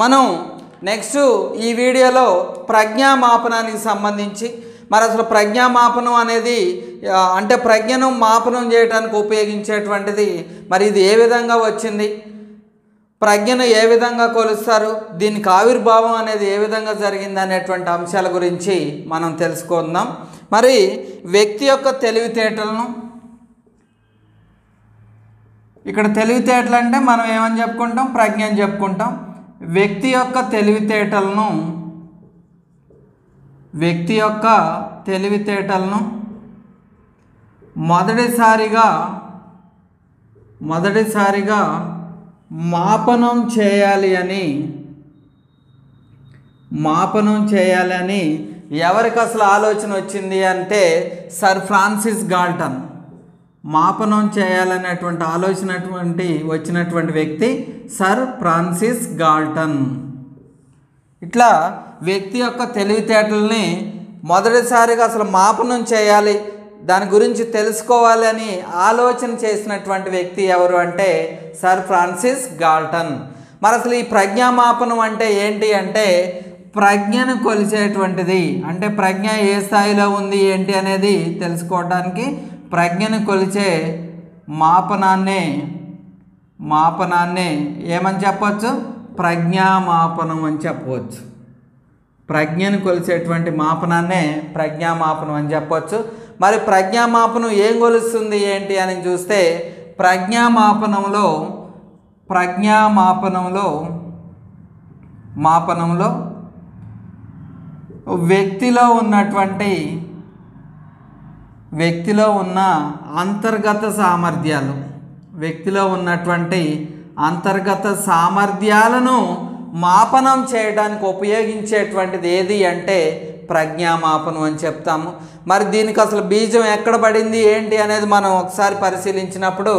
మనం నెక్స్ట్ ఈ వీడియోలో ప్రజ్ఞామాపనానికి సంబంధించి మరి అసలు ప్రజ్ఞామాపనం అనేది అంటే ప్రజ్ఞను మాపనం చేయడానికి ఉపయోగించేటువంటిది మరి ఇది ఏ విధంగా వచ్చింది, ప్రజ్ఞను ఏ విధంగా కొలుస్తారు, దీనికి ఆవిర్భావం అనేది ఏ విధంగా జరిగింది అనేటువంటి అంశాల గురించి మనం తెలుసుకుందాం. మరి వ్యక్తి యొక్క తెలివితేటలను, ఇక్కడ తెలివితేటలు అంటే మనం ఏమని చెప్పుకుంటాం, ప్రజ్ఞ అని చెప్పుకుంటాం. వ్యక్తి యొక్క తెలివితేటలను మొదటిసారిగా మాపనం చేయాలి అని ఎవరికి అసలు ఆలోచన వచ్చింది అంటే సర్ ఫ్రాన్సిస్ గాల్టన్. మాపనం చేయాలనేటువంటి ఆలోచన వచ్చినటువంటి వ్యక్తి సర్ ఫ్రాన్సిస్ గాల్టన్. ఇట్లా వ్యక్తి యొక్క తెలివితేటల్ని మొదటిసారిగా అసలు మాపనం చేయాలి, దాని గురించి తెలుసుకోవాలి అని ఆలోచన చేసినటువంటి వ్యక్తి ఎవరు అంటే సర్ ఫ్రాన్సిస్ గాల్టన్. మరి అసలు ఈ ప్రజ్ఞామాపనం అంటే ఏంటి అంటే ప్రజ్ఞను కొలిచేటువంటిది, అంటే ప్రజ్ఞ ఏ స్థాయిలో ఉంది ఏంటి అనేది తెలుసుకోవడానికి ప్రజ్ఞను కొలిచే మాపనాన్నే ఏమని చెప్పవచ్చు, ప్రజ్ఞామాపనం అని చెప్పవచ్చు. ప్రజ్ఞను కొలిచేటువంటి మాపనాన్నే ప్రజ్ఞామాపనం అని చెప్పవచ్చు. మరి ప్రజ్ఞామాపనం ఏం కొలుస్తుంది ఏంటి అని చూస్తే ప్రజ్ఞామాపనంలో వ్యక్తిలో ఉన్న అంతర్గత సామర్థ్యాలను మాపనం చేయడానికి ఉపయోగించేటువంటిది ఏది అంటే ప్రజ్ఞామాపనం అని చెప్తాము. మరి దీనికి అసలు బీజం ఎక్కడ పడింది ఏంటి అనేది మనం ఒకసారి పరిశీలించినప్పుడు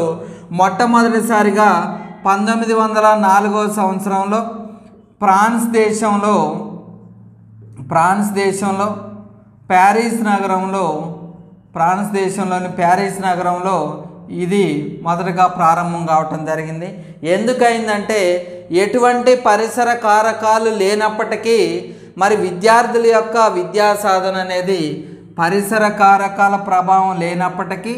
మొట్టమొదటిసారిగా 1904 సంవత్సరంలో ఫ్రాన్స్ దేశంలో ప్యారిస్ నగరంలో ఇది మొదటగా ప్రారంభం కావటం జరిగింది. ఎందుకైందంటే ఎటువంటి పరిసర కారకాలు లేనప్పటికీ మరి విద్యార్థుల యొక్క విద్యా సాధన అనేది పరిసర కారకాల ప్రభావం లేనప్పటికీ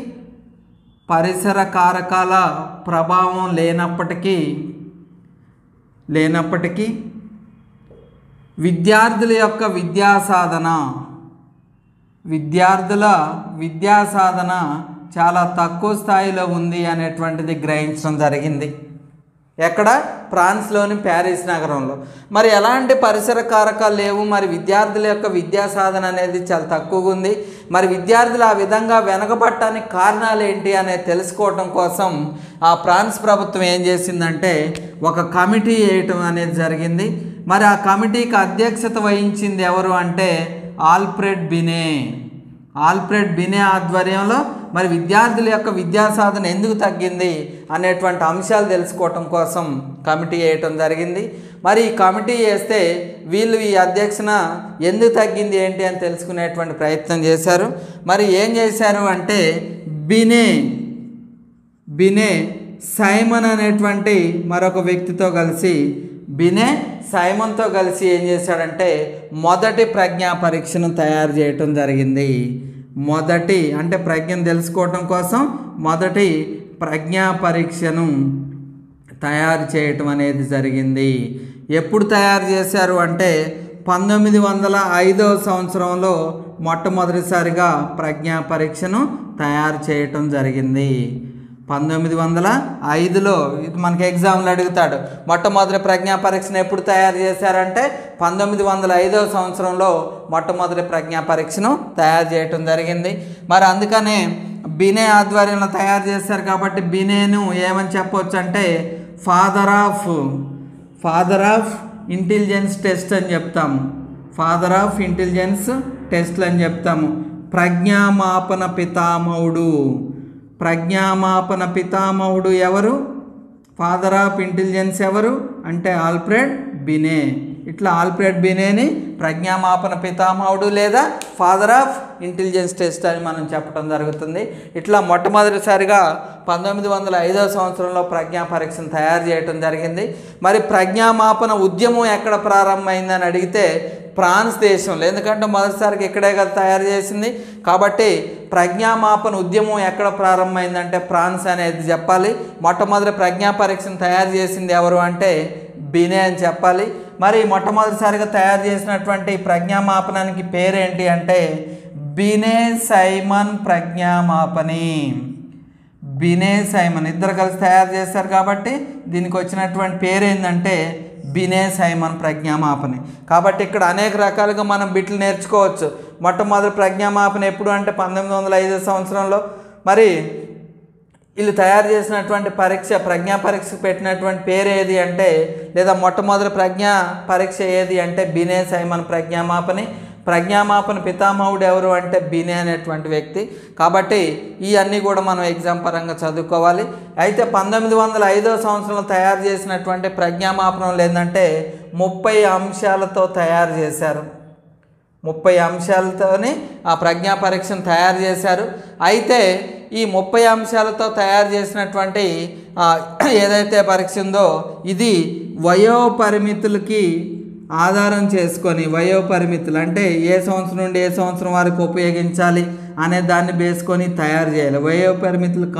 విద్యార్థుల విద్యా సాధన చాలా తక్కువ స్థాయిలో ఉంది అనేటువంటిది గ్రహించడం జరిగింది. ఎక్కడ? ఫ్రాన్స్లోని ప్యారిస్ నగరంలో. మరి ఎలాంటి పరిసర కారకాలు లేవు, మరి విద్యార్థుల యొక్క విద్యా సాధన అనేది చాలా తక్కువగా ఉంది. మరి విద్యార్థులు ఆ విధంగా వెనకబడటానికి కారణాలు ఏంటి అనేది తెలుసుకోవటం కోసం ఆ ఫ్రాన్స్ ప్రభుత్వం ఏం చేసిందంటే ఒక కమిటీ వేయటం అనేది జరిగింది. మరి ఆ కమిటీకి అధ్యక్షత వహించింది ఎవరు అంటే ఆల్ఫ్రెడ్ బినే ఆధ్వర్యంలో మరి విద్యార్థుల యొక్క విద్యా సాధన ఎందుకు తగ్గింది అనేటువంటి అంశాలు తెలుసుకోవటం కోసం కమిటీ వేయటం జరిగింది. మరి ఈ కమిటీ వేస్తే వీళ్ళు ఈ అధ్యక్షన ఎందుకు తగ్గింది ఏంటి అని తెలుసుకునేటువంటి ప్రయత్నం చేశారు. మరి ఏం చేశారు అంటే బినే సైమన్ అనేటువంటి మరొక వ్యక్తితో కలిసి సైమన్తో కలిసి ఏం చేశాడంటే మొదటి ప్రజ్ఞా పరీక్షను తయారు చేయటం జరిగింది. అంటే ప్రజ్ఞను తెలుసుకోవటం కోసం మొదటి ప్రజ్ఞా పరీక్షను తయారు చేయటం అనేది జరిగింది. ఎప్పుడు తయారు చేశారు అంటే 1905 సంవత్సరంలో మొట్టమొదటిసారిగా ప్రజ్ఞా పరీక్షను తయారు చేయటం జరిగింది. 1905లో ఇది మనకి ఎగ్జామ్లో అడుగుతాడు, మొట్టమొదటి ప్రజ్ఞా పరీక్షను ఎప్పుడు తయారు చేశారంటే 1905 సంవత్సరంలో మొట్టమొదటి ప్రజ్ఞా పరీక్షను తయారు చేయటం జరిగింది. మరి అందుకనే బినే ఆధ్వర్యంలో తయారు చేశారు కాబట్టి బినేను ఏమని చెప్పవచ్చు అంటే ఫాదర్ ఆఫ్ ఇంటెలిజెన్స్ టెస్ట్ అని చెప్తాము. ఫాదర్ ఆఫ్ ఇంటెలిజెన్స్ టెస్ట్లు అని చెప్తాము. ప్రజ్ఞామాపన పితామహుడు ఎవరు? ఫాదర్ ఆఫ్ ఇంటెలిజెన్స్ ఎవరు అంటే ఆల్ఫ్రెడ్ బినే. ఇట్లా ఆల్ఫ్రెడ్ బినేని ప్రజ్ఞామాపన పితామహుడు లేదా ఫాదర్ ఆఫ్ ఇంటెలిజెన్స్ టెస్ట్ అని మనం చెప్పడం జరుగుతుంది. ఇట్లా మొట్టమొదటిసారిగా 1905వ సంవత్సరంలో ప్రజ్ఞా పరీక్షను తయారు చేయడం జరిగింది. మరి ప్రజ్ఞామాపన ఉద్యమం ఎక్కడ ప్రారంభమైందని అడిగితే ఫ్రాన్స్ దేశంలో, ఎందుకంటే మొదటిసారికి ఇక్కడే కదా తయారు చేసింది. కాబట్టి ప్రజ్ఞామాపన ఉద్యమం ఎక్కడ ప్రారంభమైందంటే ఫ్రాన్స్ అనేది చెప్పాలి. మొట్టమొదటి ప్రజ్ఞా పరీక్షను తయారు చేసింది ఎవరు అంటే బినే అని చెప్పాలి. మరి మొట్టమొదటిసారిగా తయారు చేసినటువంటి ప్రజ్ఞామాపనానికి పేరేంటి అంటే బినే సైమన్ ప్రజ్ఞామాపని. బినే సైమన్ ఇద్దరు కలిసి తయారు చేశారు కాబట్టి దీనికి వచ్చినటువంటి పేరు ఏంటంటే బినే సైమన్ ప్రజ్ఞామాపని. కాబట్టి ఇక్కడ అనేక రకాలుగా మనం బిట్లు నేర్చుకోవచ్చు. మొట్టమొదటి ప్రజ్ఞామాపన ఎప్పుడు అంటే 1905 సంవత్సరంలో. మరి వీళ్ళు తయారు చేసినటువంటి ప్రజ్ఞా పరీక్ష పెట్టినటువంటి పేరు ఏది అంటే, లేదా మొట్టమొదటి ప్రజ్ఞా పరీక్ష ఏది అంటే బినే సైమన్ ప్రజ్ఞామాపని. ప్రజ్ఞామాపన పితామహుడు ఎవరు అంటే బినే అనేటువంటి వ్యక్తి. కాబట్టి ఇవన్నీ కూడా మనం ఎగ్జామ్ పరంగా చదువుకోవాలి. అయితే 1905వ సంవత్సరంలో తయారు చేసినటువంటి ప్రజ్ఞామాపనంలో ఏంటంటే 30 అంశాలతో తయారు చేశారు. 30 అంశాలతోని ఆ ప్రజ్ఞా పరీక్షను తయారు చేశారు. అయితే ఈ 30 అంశాలతో తయారు చేసినటువంటి ఏదైతే పరీక్ష ఉందో ఇది వయోపరిమితులకి ఆధారం చేసుకొని, వయోపరిమితులు అంటే ఏ సంవత్సరం నుండి ఏ సంవత్సరం వరకు ఉపయోగించాలి అనే దాన్ని బేసుకొని తయారు చేయాలి. వయోపరిమితులకు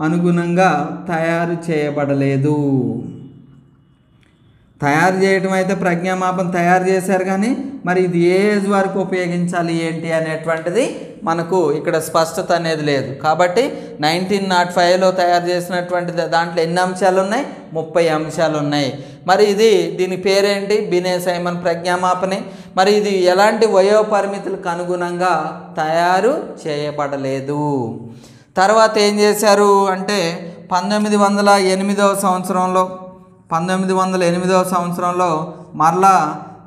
అనుగుణంగా తయారు చేయబడలేదు. తయారు చేయడం అయితే ప్రజ్ఞామాపన తయారు చేశారు, కానీ మరి ఇది ఏ ఏజ్ వరకు ఉపయోగించాలి ఏంటి అనేటువంటిది మనకు ఇక్కడ స్పష్టత అనేది లేదు. కాబట్టి 1905లో తయారు చేసినటువంటి దాంట్లో ఎన్ని అంశాలు ఉన్నాయి? 30 అంశాలు ఉన్నాయి. మరి దీని పేరేంటి? బినే సైమన్ ప్రజ్ఞామాపని. మరి ఇది ఎలాంటి వయోపరిమితులకు అనుగుణంగా తయారు చేయబడలేదు. తర్వాత ఏం చేశారు అంటే 1908వ సంవత్సరంలో మరలా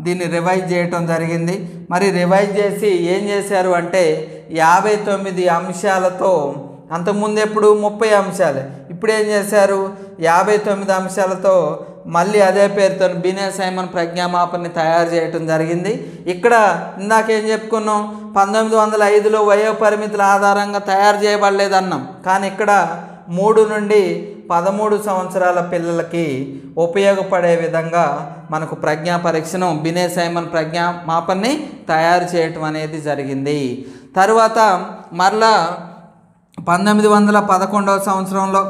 దీన్ని రివైజ్ చేయటం జరిగింది. మరి రివైజ్ చేసి ఏం చేశారు అంటే 59 అంశాలతో, అంతకుముందు ఎప్పుడు 30 అంశాలు, ఇప్పుడు ఏం చేశారు 59 అంశాలతో మళ్ళీ అదే పేరుతో బినే సైమన్ ప్రజ్ఞామాపని తయారు చేయటం జరిగింది. ఇక్కడ ఇందాకేం చెప్పుకున్నాం, 1905లో వయోపరిమితుల ఆధారంగా తయారు చేయబడలేదన్నాం. కానీ ఇక్కడ 3 నుండి 13 సంవత్సరాల పిల్లలకి ఉపయోగపడే విధంగా మనకు ప్రజ్ఞా పరీక్షను బినే సైమన్ ప్రజ్ఞామాపన్ని తయారు చేయటం అనేది జరిగింది. తర్వాత మరలా 1911వ సంవత్సరంలో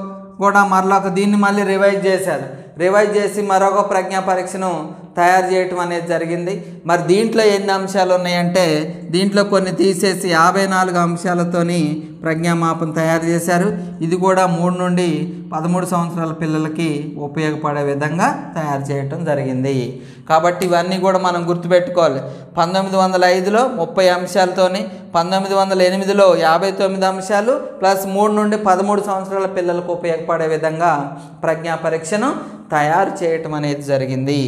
కూడా మరలా దీన్ని మళ్ళీ రివైజ్ చేసి మరొక ప్రజ్ఞా పరీక్షను తయారు చేయటం అనేది జరిగింది. మరి దీంట్లో ఎన్ని అంశాలు ఉన్నాయంటే దీంట్లో కొన్ని తీసేసి 54 అంశాలతోని ప్రజ్ఞామాపన తయారు చేశారు. ఇది కూడా 3 నుండి 13 సంవత్సరాల పిల్లలకి ఉపయోగపడే విధంగా తయారు చేయటం జరిగింది. కాబట్టి ఇవన్నీ కూడా మనం గుర్తుపెట్టుకోవాలి. 1905లో 30 అంశాలతోని, 1908లో 59 అంశాలు ప్లస్ 3 నుండి 13 సంవత్సరాల పిల్లలకు ఉపయోగపడే విధంగా ప్రజ్ఞా పరీక్షను తయారు చేయటం అనేది జరిగింది.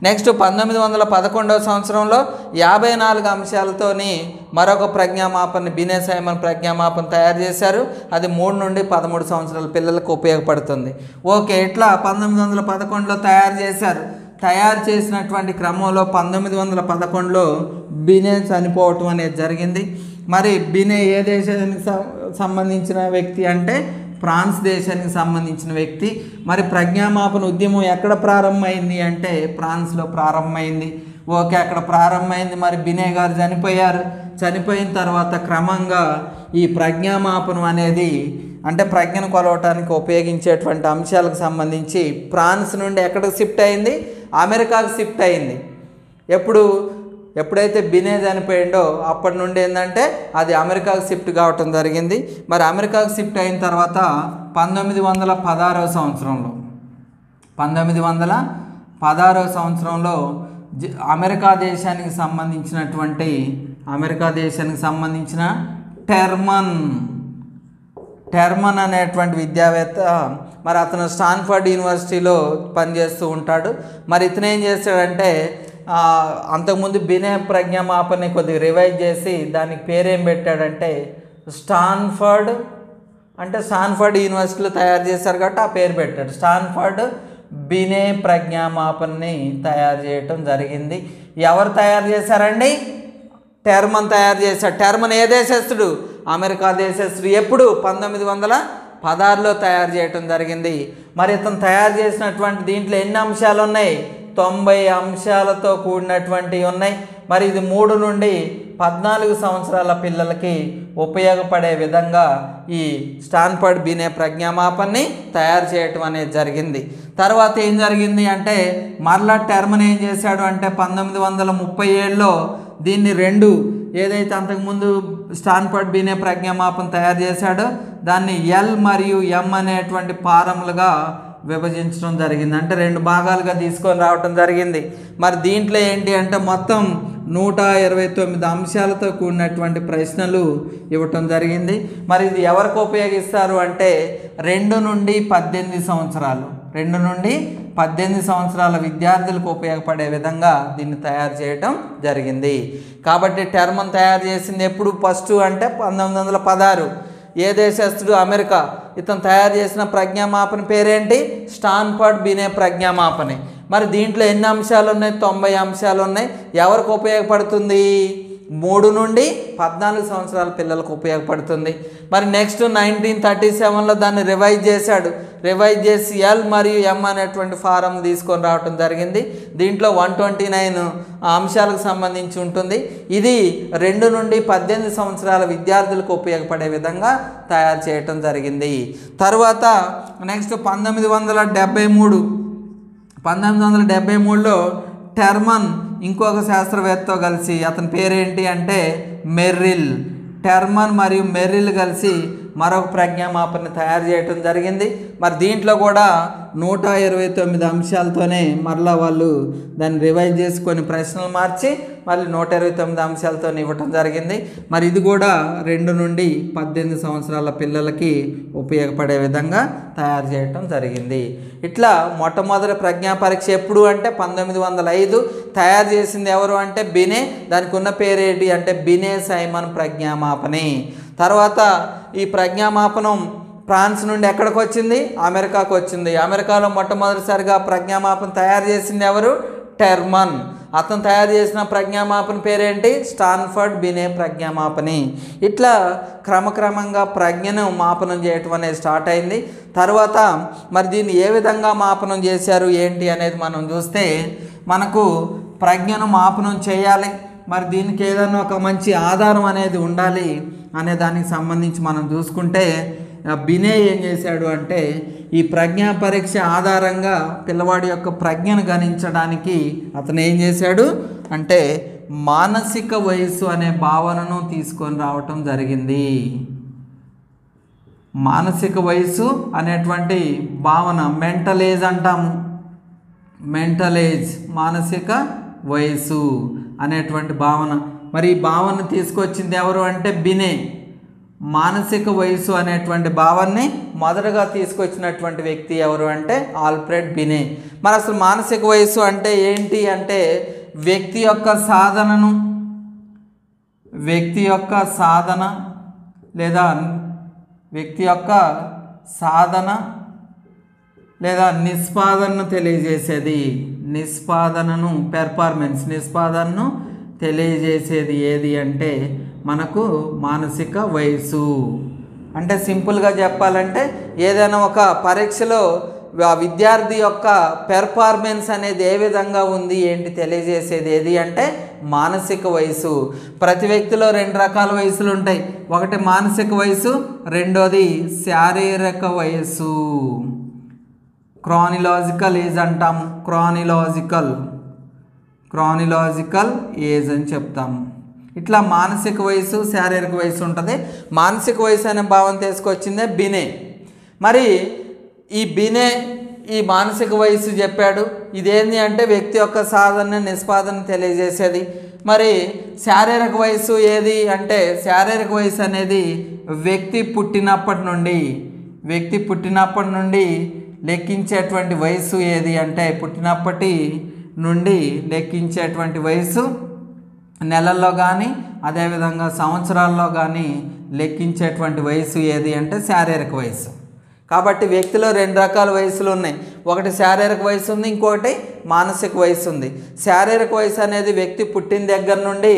నెక్స్ట్ 1911వ సంవత్సరంలో 54 అంశాలతోని మరొక ప్రజ్ఞామాపన బినే సైమన్ ప్రజ్ఞామాపన తయారు చేశారు. అది 3 నుండి 13 సంవత్సరాల పిల్లలకు ఉపయోగపడుతుంది. ఓకే, ఇట్లా 1911లో తయారు చేశారు. తయారు చేసినటువంటి క్రమంలో 1911లో బినే చనిపోవటం అనేది జరిగింది. మరి బినే ఏ దేశానికి సంబంధించిన వ్యక్తి అంటే ఫ్రాన్స్ దేశానికి సంబంధించిన వ్యక్తి. మరి ప్రజ్ఞామాపన ఉద్యమం ఎక్కడ ప్రారంభమైంది అంటే ఫ్రాన్స్లో ప్రారంభమైంది. ఓకే, అక్కడ ప్రారంభమైంది. మరి బినే గారు చనిపోయిన తర్వాత క్రమంగా ఈ ప్రజ్ఞామాపనం అనేది అంటే ప్రజ్ఞను కొలవటానికి ఉపయోగించేటువంటి అంశాలకు సంబంధించి ఫ్రాన్స్ నుండి ఎక్కడికి షిఫ్ట్ అయింది? అమెరికాకు షిఫ్ట్ అయింది. ఎప్పుడైతే బినే చనిపోయిండో అప్పటి నుండి ఏంటంటే అది అమెరికాకు షిఫ్ట్ కావటం జరిగింది. మరి అమెరికాకు షిఫ్ట్ అయిన తర్వాత 1916వ సంవత్సరంలో అమెరికా దేశానికి సంబంధించిన టెర్మన్ అనేటువంటి విద్యావేత్త, మరి అతను స్టాన్ఫర్డ్ యూనివర్సిటీలో పనిచేస్తూ ఉంటాడు. మరి ఇతను ఏం చేస్తాడంటే అంతకుముందు బినే ప్రజ్ఞామాపని కొద్దిగా రివైజ్ చేసి దానికి పేరేం పెట్టాడంటే స్టాన్ఫర్డ్ యూనివర్సిటీలో తయారు చేశారు కాబట్టి ఆ పేరు పెట్టాడు. స్టాన్ఫర్డ్ బినే ప్రజ్ఞామాపన్ని తయారు చేయటం జరిగింది. ఎవరు తయారు చేశారండి? టెర్మన్ తయారు చేశాడు. టెర్మన్ ఏ దేశస్థుడు? అమెరికా దేశస్థుడు. ఎప్పుడు? 1916లో తయారు చేయటం జరిగింది. మరి ఇతను తయారు చేసినటువంటి దీంట్లో ఎన్ని అంశాలు ఉన్నాయి? 90 అంశాలతో కూడినటువంటివి ఉన్నాయి. మరి ఇది 3 నుండి 14 సంవత్సరాల పిల్లలకి ఉపయోగపడే విధంగా ఈ స్టాన్ఫర్డ్ బినే ప్రజ్ఞామాపన్ని తయారు చేయటం అనేది జరిగింది. తర్వాత ఏం జరిగింది అంటే మరలా టెర్మన్ ఏం చేశాడు అంటే 1937లో దీన్ని 2 ఏదైతే అంతకుముందు స్టాన్ఫర్డ్ బినే ప్రజ్ఞామాపన తయారు చేశాడో దాన్ని ఎల్ మరియు ఎం అనేటువంటి ఫారములుగా విభజించడం జరిగింది. అంటే 2 భాగాలుగా తీసుకొని రావటం జరిగింది. మరి దీంట్లో ఏంటి అంటే మొత్తం 129 అంశాలతో కూడినటువంటి ప్రశ్నలు ఇవ్వటం జరిగింది. మరి ఇది ఎవరికి ఉపయోగిస్తారు అంటే 2 నుండి 18 సంవత్సరాలు 2 నుండి 18 సంవత్సరాల విద్యార్థులకు ఉపయోగపడే విధంగా దీన్ని తయారు చేయటం జరిగింది. కాబట్టి టెర్మన్ తయారు చేసింది ఎప్పుడు? ఫస్ట్ అంటే 1916. ఏ దేశస్థుడు? అమెరికా. ఇతను తయారు చేసిన ప్రజ్ఞామాపన పేరేంటి? స్టాన్ఫర్డ్ బినే ప్రజ్ఞామాపని. మరి దీంట్లో ఎన్ని అంశాలు ఉన్నాయి? 90 అంశాలు ఉన్నాయి. ఎవరికి ఉపయోగపడుతుంది? 3 నుండి 14 సంవత్సరాల పిల్లలకు ఉపయోగపడుతుంది. మరి నెక్స్ట్ 1937లో దాన్ని రివైజ్ చేశాడు. రివైజ్ చేసి ఎల్ మరియు ఎం అనేటువంటి ఫారం తీసుకొని రావటం జరిగింది. దీంట్లో 129 అంశాలకు సంబంధించి ఉంటుంది. ఇది 2 నుండి 18 సంవత్సరాల విద్యార్థులకు ఉపయోగపడే విధంగా తయారు చేయటం జరిగింది. తర్వాత నెక్స్ట్ 1973లో టెర్మన్ ఇంకొక శాస్త్రవేత్తతో కలిసి, అతని పేరేంటి అంటే మెర్రిల్. టెర్మన్ మరియు మెర్రిల్ కలిసి మరొక ప్రజ్ఞామాపన తయారు చేయటం జరిగింది. మరి దీంట్లో కూడా 129 అంశాలతోనే మరలా వాళ్ళు దాన్ని రివైజ్ చేసి కొన్ని ప్రశ్నలు మార్చి మళ్ళీ 129 అంశాలతో ఇవ్వటం జరిగింది. మరి ఇది కూడా 2 నుండి 18 సంవత్సరాల పిల్లలకి ఉపయోగపడే విధంగా తయారు చేయటం జరిగింది. ఇట్లా మొట్టమొదటి ప్రజ్ఞా పరీక్ష ఎప్పుడు అంటే 1905. తయారు చేసింది ఎవరు అంటే బినే. దానికి ఉన్న పేరేంటి అంటే బినే సైమన్ ప్రజ్ఞామాపని. తర్వాత ఈ ప్రజ్ఞామాపనం ఫ్రాన్స్ నుండి ఎక్కడికి వచ్చింది? అమెరికాకు వచ్చింది. అమెరికాలో మొట్టమొదటిసారిగా ప్రజ్ఞామాపన తయారు చేసింది ఎవరు? టెర్మన్. అతను తయారు చేసిన ప్రజ్ఞామాపన పేరేంటి? స్టాన్ఫర్డ్ బినే ప్రజ్ఞామాపని. ఇట్లా క్రమక్రమంగా ప్రజ్ఞను మాపనం చేయటం అనేది స్టార్ట్ అయింది. తర్వాత మరి దీన్ని ఏ విధంగా మాపనం చేశారు ఏంటి అనేది మనం చూస్తే మనకు ప్రజ్ఞను మాపనం చేయాలి. మరి దీనికి ఏదైనా ఒక మంచి ఆధారం అనేది ఉండాలి అనే దానికి సంబంధించి మనం చూసుకుంటే బినే ఏం చేశాడు అంటే ఈ ప్రజ్ఞా పరీక్ష ఆధారంగా పిల్లవాడి యొక్క ప్రజ్ఞను గణించడానికి అతను ఏం చేశాడు అంటే మానసిక వయస్సు అనే భావనను తీసుకొని రావటం జరిగింది. మానసిక వయస్సు అనేటువంటి భావన మెంటల్ ఏజ్ అంటాము. మెంటల్ ఏజ్ మానసిక వయస్సు అనేటువంటి భావన. మరి ఈ భావన తీసుకొచ్చింది ఎవరు అంటే బినే. మానసిక వయస్సు అనేటువంటి భావాన్ని మొదటగా తీసుకొచ్చినటువంటి వ్యక్తి ఎవరు అంటే ఆల్ఫ్రెడ్ బినే. మరి అసలు మానసిక వయస్సు అంటే ఏంటి అంటే వ్యక్తి యొక్క సాధన లేదా నిష్పాదనను తెలియజేసేది. నిష్పాదనను తెలియజేసేది ఏది అంటే మనకు మానసిక వయస్సు. అంటే సింపుల్గా చెప్పాలంటే ఏదైనా ఒక పరీక్షలో విద్యార్థి యొక్క పెర్ఫార్మెన్స్ అనేది ఏ విధంగా ఉంది ఏంటి తెలియజేసేది ఏది అంటే మానసిక వయసు. ప్రతి వ్యక్తిలో 2 రకాల వయసులు ఉంటాయి. ఒకటి మానసిక వయసు, రెండోది శారీరక వయస్సు. క్రానిలాజికల్ ఏజ్ అంటాము. క్రానిలాజికల్ ఏజ్ అని చెప్తాము. ఇట్లా మానసిక వయసు, శారీరక వయసు ఉంటుంది. మానసిక వయసు అనే భావన తీసుకొచ్చిందే బినే. మరి ఈ బినే ఈ మానసిక వయసు చెప్పాడు. ఇదేంటి అంటే వ్యక్తి యొక్క సాధన నిష్పాదన తెలియజేసేది. మరి శారీరక వయసు ఏది అంటే శారీరక వయసు అనేది వ్యక్తి పుట్టినప్పటి నుండి లెక్కించేటువంటి వయసు ఏది అంటే పుట్టినప్పటి నుండి లెక్కించేటువంటి వయసు నెలల్లో కానీ అదేవిధంగా సంవత్సరాల్లో కానీ లెక్కించేటువంటి వయసు ఏది అంటే శారీరక వయసు. కాబట్టి వ్యక్తిలో రెండు రకాల వయసులు ఉన్నాయి. ఒకటి శారీరక వయసు ఉంది, ఇంకొకటి మానసిక వయసు ఉంది. శారీరక వయసు అనేది వ్యక్తి పుట్టిన దగ్గర నుండి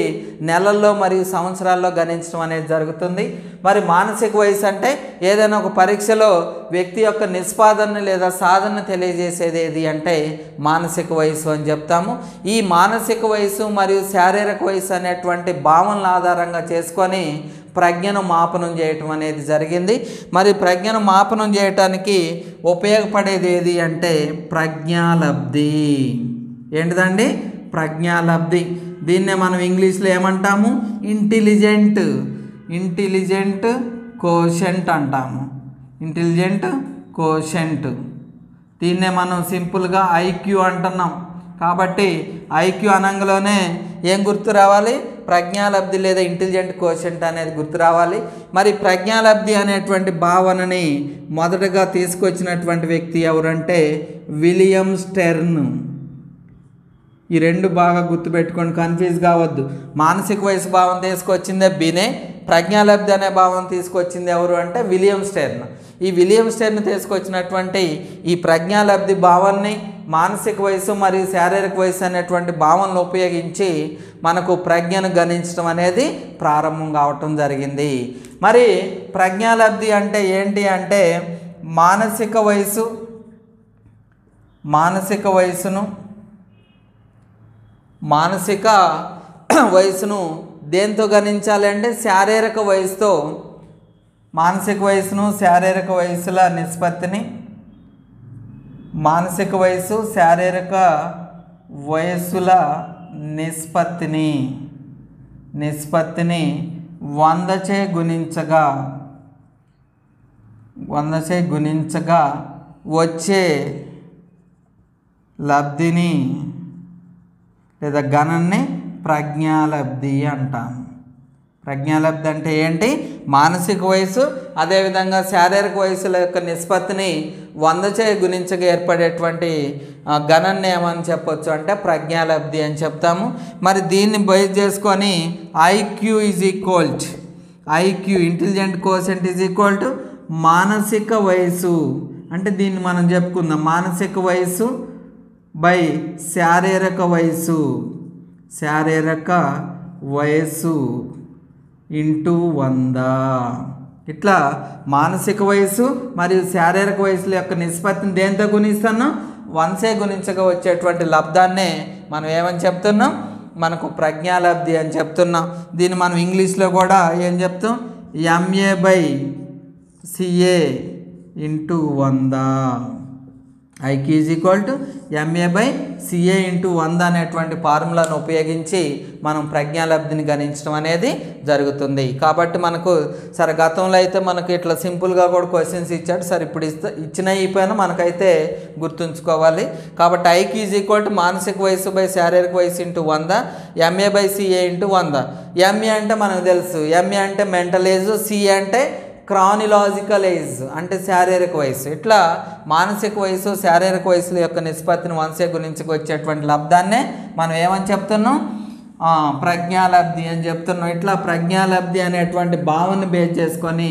నెలల్లో మరియు సంవత్సరాల్లో గణించడం అనేది జరుగుతుంది. మరి మానసిక వయసు అంటే ఏదైనా ఒక పరీక్షలో వ్యక్తి యొక్క నిష్పాదన లేదా సాధన తెలియజేసేది ఏది అంటే మానసిక వయసు అని చెప్తాము. ఈ మానసిక వయసు మరియు శారీరక వయసు అనేటువంటి భావనల ఆధారంగా చేసుకొని ప్రజ్ఞను మాపనం చేయటం అనేది జరిగింది. మరి ప్రజ్ఞను మాపనం చేయటానికి ఉపయోగపడేది ఏది అంటే ప్రజ్ఞాలబ్ధి. ఏంటిదండి? ప్రజ్ఞాలబ్ధి. దీన్నే మనం ఇంగ్లీష్లో ఏమంటాము? ఇంటెలిజెంట్ కోషెంట్ అంటాము. Intelligent quotient. దీన్నే మనం సింపుల్గా ఐక్యూ అంటున్నాం. కాబట్టి ఐక్యూ అనంగలోనే ఏం గుర్తు రావాలి? ప్రజ్ఞాలబ్ధి లేదా ఇంటెలిజెంట్ కోషెంట్ అనేది గుర్తు రావాలి. మరి ప్రజ్ఞాలబ్ధి అనేటువంటి భావనని మొదటగా తీసుకొచ్చినటువంటి వ్యక్తి ఎవరంటే విలియం స్టెర్న్. ఈ రెండు బాగా గుర్తుపెట్టుకోండి, కన్ఫ్యూజ్ కావద్దు. మానసిక వయసు భావం తీసుకొచ్చిందే బినే, ప్రజ్ఞాలబ్ధి అనే భావం తీసుకొచ్చింది ఎవరు అంటే విలియం స్టెర్న్. ఈ విలియం స్టెర్న్ తీసుకొచ్చినటువంటి ఈ ప్రజ్ఞాలబ్ధి భావాన్ని మానసిక వయసు మరియు శారీరక వయసు అనేటువంటి భావనలు ఉపయోగించి మనకు ప్రజ్ఞను గణించడం అనేది ప్రారంభం కావటం జరిగింది. మరి ప్రజ్ఞాలబ్ధి అంటే ఏంటి అంటే మానసిక వయసును దేంతో గణించాలి అంటే శారీరక వయసుతో. మానసిక వయసును శారీరక వయసుల నిష్పత్తిని, మానసిక వయసు శారీరక వయస్సుల నిష్పత్తిని 100చే గుణించగా వచ్చే లబ్ధిని లేదా గణాన్ని ప్రజ్ఞాలబ్ధి అంటాము. ప్రజ్ఞాలబ్ధి అంటే ఏంటి? మానసిక వయసు అదేవిధంగా శారీరక వయసుల యొక్క నిష్పత్తిని 100చే గుణించగా ఏర్పడేటువంటి గణాన్ని ఏమని చెప్పొచ్చు అంటే ప్రజ్ఞాలబ్ధి అని చెప్తాము. మరి దీన్ని బేస్ చేసుకొని IQ intelligent quotient is equal to మానసిక వయసు. అంటే దీన్ని మనం చెప్పుకుందాం, మానసిక వయసు బై శారీరక వయసు ఇంటూ 100. ఇట్లా మానసిక వయసు మరియు శారీరక వయసుల యొక్క నిష్పత్తిని దేంతో గుణిస్తున్నాం? 100చే గుణించగా వచ్చేటువంటి లబ్ధాన్నే మనం ఏమని చెప్తున్నాం? మనకు ప్రజ్ఞాలబ్ధి అని చెప్తున్నాం. దీన్ని మనం ఇంగ్లీష్లో కూడా ఏం చెప్తాం? MA/CA into 100. IQ is equal to MA/CA into 100 అనేటువంటి ఫార్ములాను ఉపయోగించి మనం ప్రజ్ఞాలబ్ధిని గణించడం అనేది జరుగుతుంది. కాబట్టి మనకు సరే గతంలో అయితే మనకు ఇట్లా సింపుల్గా కూడా క్వశ్చన్స్ ఇచ్చాడు. సరే ఇప్పుడు ఇచ్చిన అయిపోయినా మనకైతే గుర్తుంచుకోవాలి. కాబట్టి ఐక్యూ ఈజ్ ఈక్వల్ టు మానసిక వయసు బై శారీరక వయసు ఇంటూ 100, MA/CA ఇంటూ 100. MA అంటే మనకు తెలుసు, MA అంటే మెంటల్ ఏజ్, CA అంటే క్రానిలాజికల్ ఏజ్ అంటే శారీరక వయసు. ఇట్లా మానసిక వయసు శారీరక వయసుల యొక్క నిష్పత్తిని 100చే గుణించుకు వచ్చేటువంటి లబ్ధాన్నే మనం ఏమని చెప్తున్నాం? ప్రజ్ఞాలబ్ధి అని చెప్తున్నాం. ఇట్లా ప్రజ్ఞాలబ్ధి అనేటువంటి భావన బేస్ చేసుకొని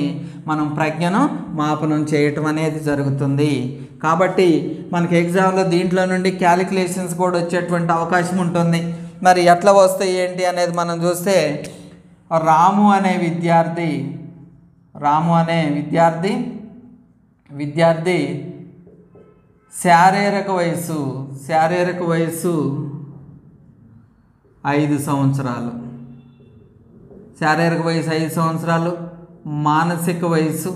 మనం ప్రజ్ఞను మాపనం చేయటం అనేది జరుగుతుంది. కాబట్టి మనకి ఎగ్జామ్లో దీంట్లో నుండి క్యాలిక్యులేషన్స్ కూడా వచ్చేటువంటి అవకాశం ఉంటుంది. మరి ఎట్లా వస్తాయి ఏంటి అనేది మనం చూస్తే రాము అనే విద్యార్థి శారీరక వయసు 5 సంవత్సరాలు. శారీరక వయసు 5 సంవత్సరాలు. మానసిక వయసు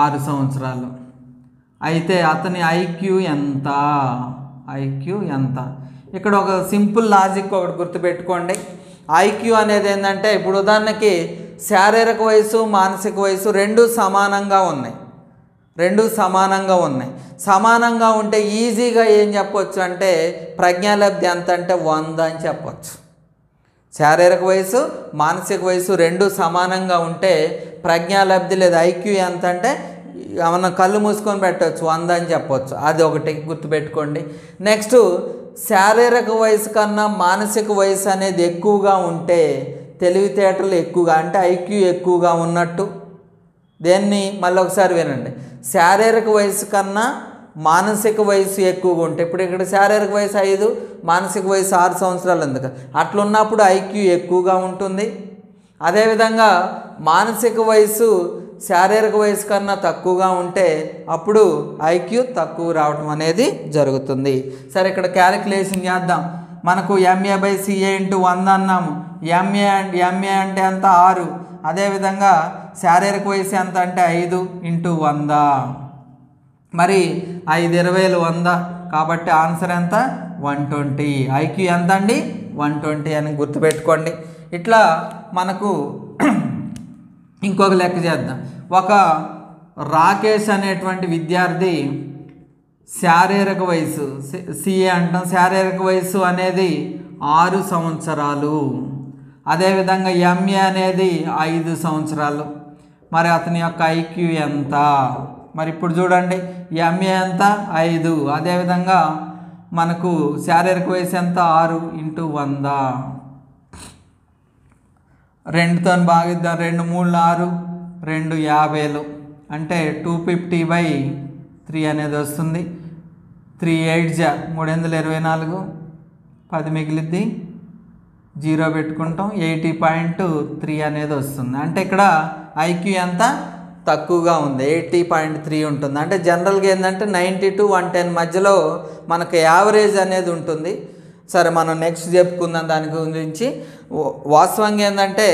6 సంవత్సరాలు. అయితే అతని ఐక్యూ ఎంత? ఇక్కడ ఒక సింపుల్ లాజిక్ ఒకటి గుర్తుపెట్టుకోండి. ఐక్యూ అనేది ఏంటంటే ఇప్పుడు ఉదాహరణకి శారీరక వయసు మానసిక వయసు రెండు సమానంగా ఉన్నాయి. సమానంగా ఉంటే ఈజీగా ఏం చెప్పొచ్చు అంటే ప్రజ్ఞాలబ్ధి ఎంత అంటే 100 అని చెప్పొచ్చు. శారీరక వయసు మానసిక వయసు రెండు సమానంగా ఉంటే ప్రజ్ఞాలబ్ధి లేదా ఐక్యూ ఎంత అంటే మనం కళ్ళు మూసుకొని పెట్టవచ్చు 100 అని చెప్పొచ్చు. అది ఒకటి గుర్తుపెట్టుకోండి. నెక్స్ట్ శారీరక వయసు కన్నా మానసిక వయసు అనేది ఎక్కువగా ఉంటే తెలివితేటలు ఎక్కువగా అంటే ఐక్యూ ఎక్కువగా ఉన్నట్టు. దేన్ని మళ్ళీ ఒకసారి వినండి. శారీరక వయసు కన్నా మానసిక వయసు ఎక్కువగా ఉంటే, ఇప్పుడు ఇక్కడ శారీరక వయసు 5, మానసిక వయసు 6 సంవత్సరాలు ఎందుకు అట్లున్నప్పుడు ఐక్యూ ఎక్కువగా ఉంటుంది. అదేవిధంగా మానసిక వయసు శారీరక వయసు కన్నా తక్కువగా ఉంటే అప్పుడు ఐక్యూ తక్కువ రావడం అనేది జరుగుతుంది. సరే, ఇక్కడ క్యాలిక్యులేషన్ చేద్దాం. మనకు MA/CA × 100 అన్నాము. MA అంటే ఎంత 6. అదేవిధంగా శారీరక వయసు ఎంత అంటే 5 × 100. మరి 5 20 100 కాబట్టి ఆన్సర్ ఎంత 120. ఐక్యూ ఎంత అండి 120 అని గుర్తుపెట్టుకోండి. ఇట్లా మనకు ఇంకొక లెక్క చేద్దాం. ఒక రాకేష్ అనేటువంటి విద్యార్థి శారీరక వయసు CA అంటాం. శారీరక వయసు అనేది 6 సంవత్సరాలు. అదేవిధంగా MA అనేది 5 సంవత్సరాలు. మరి అతని యొక్క ఐక్యూ ఎంత? మరి ఇప్పుడు చూడండి, MA ఎంత 5, అదేవిధంగా మనకు శారీరక వయసు ఎంత 6 × 100. 2తో భాగిద్దాం. 2 3 6, 2 50 అంటే 250/3 అనేది వస్తుంది. 3 8 324, 10 మిగిలిద్ది, 0 పెట్టుకుంటాం, 80.3 అనేది వస్తుంది. అంటే ఇక్కడ ఐక్యూ ఎంత తక్కువగా ఉంది, 80.3 ఉంటుంది. అంటే జనరల్గా ఏంటంటే 90 to 110 మధ్యలో మనకు యావరేజ్ అనేది ఉంటుంది. సరే, మనం నెక్స్ట్ చెప్పుకుందాం దాని గురించి. వాస్తవంగా ఏంటంటే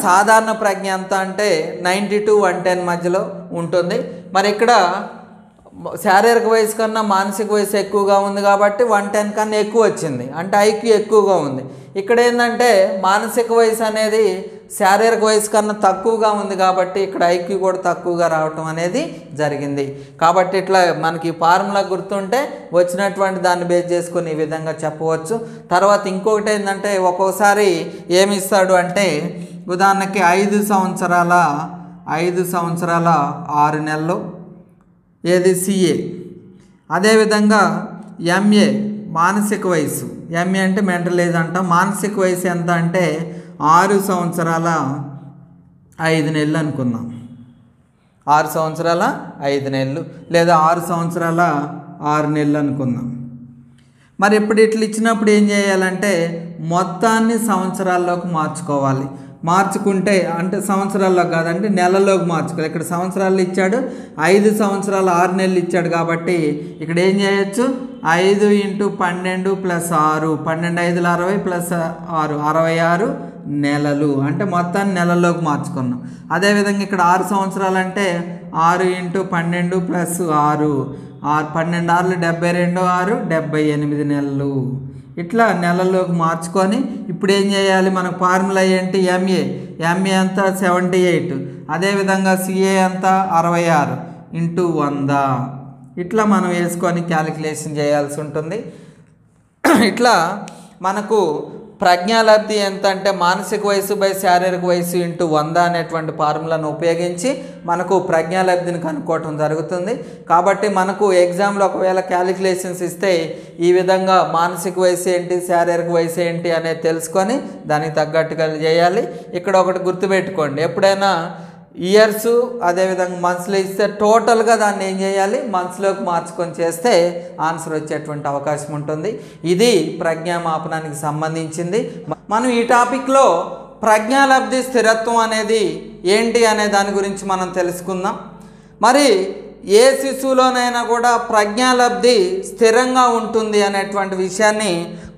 సాధారణ ప్రజ్ఞ ఎంత అంటే 90 to 110 మధ్యలో ఉంటుంది. మరి ఇక్కడ శారీరక వయసు కన్నా మానసిక వయసు ఎక్కువగా ఉంది కాబట్టి 110 కన్నా ఎక్కువ వచ్చింది, అంటే ఐక్యూ ఎక్కువగా ఉంది. ఇక్కడ ఏంటంటే మానసిక వయసు అనేది శారీరక వయసు కన్నా తక్కువగా ఉంది కాబట్టి ఇక్కడ ఐక్యూ కూడా తక్కువగా రావటం అనేది జరిగింది. కాబట్టి ఇట్లా మనకి ఫార్ములా గుర్తుంటే వచ్చినటువంటి దాన్ని బేస్ చేసుకొని ఈ విధంగా చెప్పవచ్చు. తర్వాత ఇంకొకటి ఏంటంటే ఒక్కోసారి ఏమి ఇస్తాడు అంటే ఉదాహరణకి 5 సంవత్సరాల 6 నెలలు ఏది CA. అదేవిధంగా MA మానసిక వయసు, MA అంటే మెంటల్ ఏజ్ అంటాం. మానసిక వయసు ఎంత అంటే 6 సంవత్సరాల 5 నెలలు అనుకుందాం. 6 సంవత్సరాల 5 నెలలు లేదా 6 సంవత్సరాల 6 నెలలు అనుకుందాం. మరి ఇప్పుడు ఇట్లా ఇచ్చినప్పుడు ఏం చేయాలంటే మొత్తాన్ని సంవత్సరాల్లోకి మార్చుకోవాలి. మార్చుకుంటే అంటే సంవత్సరాల్లో కాదండి నెలల్లోకి మార్చుకోవాలి. ఇక్కడ సంవత్సరాలు ఇచ్చాడు, 5 సంవత్సరాలు 6 నెలలు ఇచ్చాడు కాబట్టి ఇక్కడ ఏం చేయొచ్చు 5 × 12 + 6, 12 5 60 + 6 66 నెలలు. అంటే మొత్తాన్ని నెలల్లోకి మార్చుకున్నాం. అదేవిధంగా ఇక్కడ 6 సంవత్సరాలు అంటే 6 × 12 + 6, 12 6 72, 6 78 నెలలు. ఇట్లా నెలల్లోకి మార్చుకొని ఇప్పుడు ఏం చేయాలి, మనకు ఫార్ములా ఏంటి MA ఎంత 78, అదేవిధంగా CA ఎంత 66 × 100. ఇట్లా మనం వేసుకొని క్యాలిక్యులేషన్ చేయాల్సి ఉంటుంది. ఇట్లా మనకు ప్రజ్ఞాలబ్ధి ఎంత అంటే మానసిక వయసు బై శారీరక వయసు × 100 అనేటువంటి ఫార్ములాను ఉపయోగించి మనకు ప్రజ్ఞాలబ్ధిని కనుక్కోవటం జరుగుతుంది. కాబట్టి మనకు ఎగ్జామ్లో ఒకవేళ క్యాలిక్యులేషన్స్ ఇస్తే ఈ విధంగా మానసిక వయసు ఏంటి శారీరక వయసు ఏంటి అనేది తెలుసుకొని దానికి తగ్గట్టుగా చేయాలి. ఇక్కడ ఒకటి గుర్తుపెట్టుకోండి, ఎప్పుడైనా ఇయర్స్ అదేవిధంగా మంత్స్లో ఇస్తే టోటల్గా దాన్ని ఏం చేయాలి మంత్స్లోకి మార్చుకొని చేస్తే ఆన్సర్ వచ్చేటువంటి అవకాశం ఉంటుంది. ఇది ప్రజ్ఞామాపనానికి సంబంధించింది. మనం ఈ టాపిక్లో ప్రజ్ఞాలబ్ధి స్థిరత్వం అనేది ఏంటి అనే దాని గురించి మనం తెలుసుకుందాం. మరి ఏ శిశువులోనైనా కూడా ప్రజ్ఞాలబ్ధి స్థిరంగా ఉంటుంది అనేటువంటి విషయాన్ని